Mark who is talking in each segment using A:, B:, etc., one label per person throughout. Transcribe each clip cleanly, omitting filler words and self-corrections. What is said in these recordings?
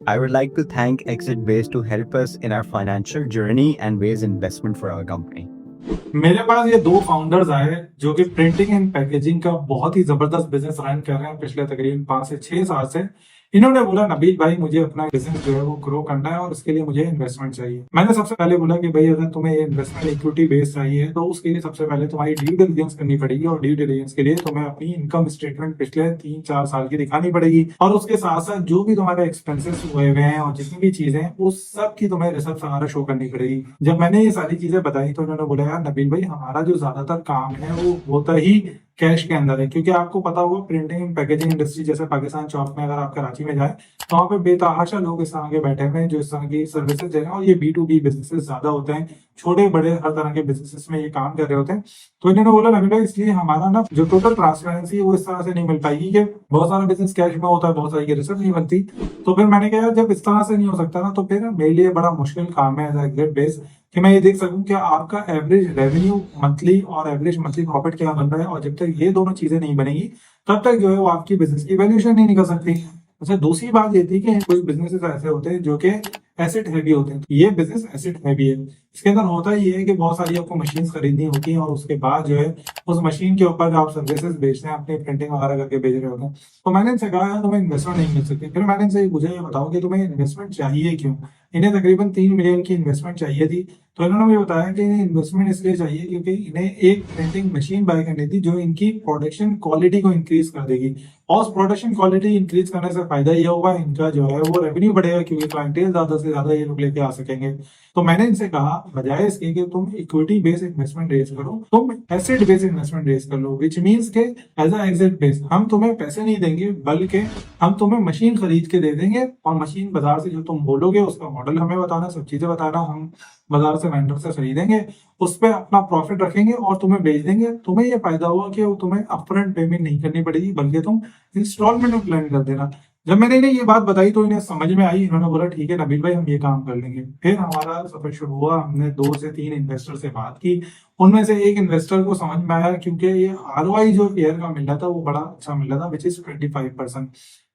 A: I would like to thank Exit Base to help us in our financial journey and raise investment for our company.
B: मेरे पास ये दो founders आए जो कि printing and packaging का बहुत ही जबरदस्त बिजनेस रन कर रहे हैं पिछले तकरीबन 5 से 6 साल से। इन्होंने बोला नबील भाई मुझे अपना बिजनेस जो है वो ग्रो करना है और उसके लिए मुझे इन्वेस्टमेंट चाहिए। मैंने सबसे पहले बोला कि भाई अगर तुम्हें ये इन्वेस्टमेंट इक्विटी बेस चाहिए तो उसके लिए सबसे पहले तुम्हारी ड्यू डिलिजेंस करनी पड़ेगी और ड्यू डिलिजेंस के लिए तुम्हें अपनी इनकम स्टेटमेंट पिछले 3-4 साल की दिखानी पड़ेगी और उसके साथ साथ जो भी तुम्हारे एक्सपेंसेस हुए हुए हैं और जितनी भी चीजें हैं उस सब की तुम्हें रिसर्च वगैरह शो करनी पड़ेगी। जब मैंने ये सारी चीजें बताई तो उन्होंने बोला यार नबील भाई हमारा जो ज्यादातर काम है वो होता ही कैश के अंदर है, क्योंकि आपको पता होगा प्रिंटिंग एंड पैकेजिंग इंडस्ट्री जैसे पाकिस्तान चौक में अगर आप कराची में जाए तो वहाँ पे बेतहाशा लोग इस तरह के बैठे हुए हैं जो इस तरह की सर्विसेज दे रहे हैं और ये B2B बिजनेसेस ज्यादा होते हैं, छोटे बड़े हर तरह के बिजनेसेस में ये काम कर रहे होते हैं। तो इन्होंने बोला नबील भाई इसलिए हमारा ना जो टोटल ट्रांसपेरेंसी है वो इस तरह से नहीं मिल पाएगी कि बहुत सारा बिजनेस कैश में होता है, बहुत सारी रिसर्च नहीं बनती। तो फिर मैंने कहा जब इस तरह से नहीं हो सकता ना तो फिर मेरे लिए बड़ा मुश्किल काम है एज एग्जिट बेस कि मैं ये देख सकूं कि आपका एवरेज रेवेन्यू मंथली और एवरेज मंथली प्रॉफिट क्या बन रहा है, और जब तक ये दोनों चीजें नहीं बनेगी तब तक जो है वो आपकी बिजनेस की वैल्यूएशन नहीं निकल सकती। अच्छा, दूसरी बात ये थी कि कुछ बिजनेसेस ऐसे होते हैं जो कि एसेट हैवी होते हैं, तो ये बिजनेस एसेट हैवी है। इसके अंदर होता ही है कि बहुत सारी आपको मशीन खरीदनी होती है और उसके बाद जो है उस मशीन के ऊपर आप सर्विसेज बेचते हैं, अपनी प्रिंटिंग वगैरह करके बेच रहे होते हैं। तो मैंने इनसे कहा यार तुम्हें इन्वेस्टमेंट नहीं मिल सकती। फिर मैंने इनसे पूछा ये बताओ कि तुम्हें इन्वेस्टमेंट चाहिए क्यों। इन्हें तकरीबन 3 मिलियन की इन्वेस्टमेंट चाहिए थी। तो इन्होंने मुझे बताया कि इन्हें इन्वेस्टमेंट इसलिए चाहिए क्योंकि इन्हें एक प्रिंटिंग मशीन बाय करनी थी जो इनकी प्रोडक्शन क्वालिटी को इंक्रीज कर देगी, और उस प्रोडक्शन क्वालिटी इंक्रीज करने से फायदा ये होगा इनका जो है वो रेवेन्यू बढ़ेगा क्योंकि क्लाइंटेल ज्यादा से ज्यादा ये लोग लेके आ सकेंगे। तो मैंने इनसे कहा बजाय इसके कि तुम इक्विटी बेस्ड इन्वेस्टमेंट रेज करो, तुम एसेट बेस्ड इन्वेस्टमेंट रेज कर लो, विच मींस के एज अ एग्जिट बेस्ड हम तुम्हें पैसे नहीं देंगे बल्कि हम तुम्हें मशीन खरीद के दे देंगे और मशीन बाजार से जो तुम बोलोगे उसका मॉडल हमें बताना, सब चीजें बताना, हम बाजार से वेंडर से खरीदेंगे, उस पर अपना प्रॉफिट रखेंगे और तुम्हें बेच देंगे। तुम्हें ये फायदा हुआ कि तुम्हें अपफ्रंट पेमेंट नहीं करनी पड़ेगी बल्कि तुम इंस्टॉलमेंट में प्लान कर देना। जब मैंने इन्हें ये बात बताई तो इन्हें समझ में आई, इन्होंने बोला ठीक है नबील भाई हम ये काम कर लेंगे। फिर हमारा सफर शुरू हुआ, हमने 2 से 3 इन्वेस्टर से बात की। उनमें से एक इन्वेस्टर को समझ में आया क्योंकि ये ROI जो शेयर का मिल रहा था वो बड़ा अच्छा मिल रहा था, विच इज 25%।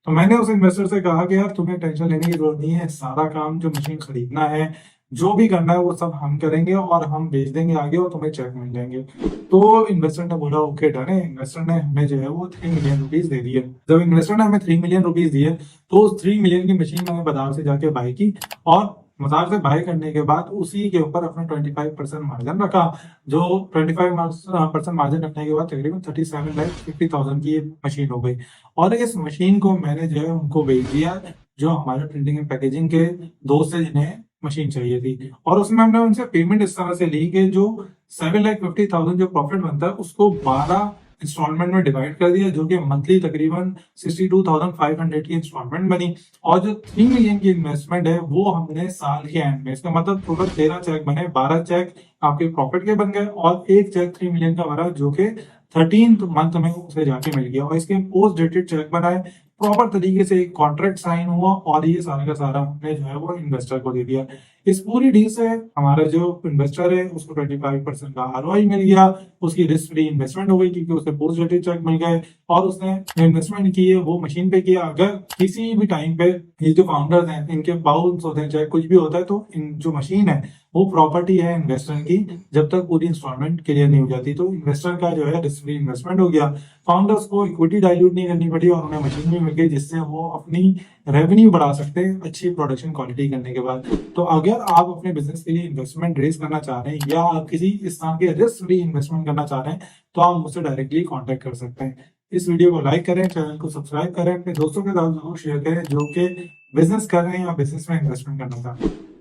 B: तो मैंने उस इन्वेस्टर से कहा कि यार तुम्हें टेंशन लेने की जरूरत नहीं है, सारा काम जो मशीन खरीदना है जो भी करना है वो सब हम करेंगे और हम बेच देंगे आगे और तुम्हें चेक मिल जाएंगे। तो इन्वेस्टर ने बोला ओके डन है। इन्वेस्टर ने हमें जो है वो 3 मिलियन रुपीज दे दिए। जब इन्वेस्टर ने हमें 3 मिलियन रुपीज दिए तो उस 3 मिलियन की मशीन मैंने बाजार से जाके बाय की और बाजार से बाय करने के बाद उसी के ऊपर अपना 25% मार्जिन रखा। जो 25% मार्जिन रखने के बाद तकरीबन 37,50,000 की ये मशीन हो गई और इस मशीन को मैंने जो है उनको बेच दिया जो हमारे प्रिंटिंग एंड पैकेजिंग के दोस्त से जिन्हें मशीन चाहिए थी। और उसमें हमने उनसे पेमेंट इस तरह से ली कि जो 7,50,000 जो प्रॉफिट बनता है उसको 12 इंस्टॉलमेंट में डिवाइड कर दिया, जो कि मंथली तकरीबन 62,500 की इंस्टॉलमेंट बनी। और जो 3 मिलियन की इन्वेस्टमेंट है वो हमने साल के एंड में, इसका मतलब टोटल 13 चेक बने, 12 चेक आपके प्रॉफिट के बन गए और एक चेक 3 मिलियन का भरा जो कि 13th मंथ में उसे जाके मिल गया और इसके पोस्ट डेटेड चेक बनाए, प्रॉपर तरीके से एक कॉन्ट्रैक्ट साइन हुआ और ये सारा का सारा हमने जो है वो इन्वेस्टर को दे दिया। इस पूरी डील से हमारा जो इन्वेस्टर है उसको 25% का ROI मिल गया, उसकी रिस्क फ्री इन्वेस्टमेंट हो गई क्योंकि उसे पोस्ट डेटेड चेक मिल गए और उसने इन्वेस्टमेंट की है वो मशीन पे किया। अगर किसी भी टाइम पे ये जो फाउंडर्स हैं इनके बाउंस होते हैं चाहे कुछ भी होता है तो इन जो मशीन है वो प्रॉपर्टी है इन्वेस्टर की जब तक पूरी इंस्टॉलमेंट क्लियर नहीं हो जाती। तो इन्वेस्टर का जो है रिस्क फ्री इन्वेस्टमेंट हो गया, फाउंडर्स को इक्विटी डाइल्यूट नहीं करनी पड़ी और उन्हें मशीन भी मिल गई जिससे वो अपनी रेवेन्यू बढ़ा सकते हैं अच्छी प्रोडक्शन क्वालिटी करने के बाद। तो अगर आप अपने बिजनेस के लिए इन्वेस्टमेंट रेज करना चाह रहे हैं या आप किसी इस तरह के रिस्क फ्री इन्वेस्टमेंट करना चाह रहे हैं तो आप मुझसे डायरेक्टली कॉन्टेक्ट कर सकते हैं। इस वीडियो को लाइक करें, चैनल को सब्सक्राइब करें, अपने दोस्तों के साथ जरूर शेयर करें जो कि बिजनेस कर रहे हैं या बिजनेस में इन्वेस्टमेंट करना चाहते हैं।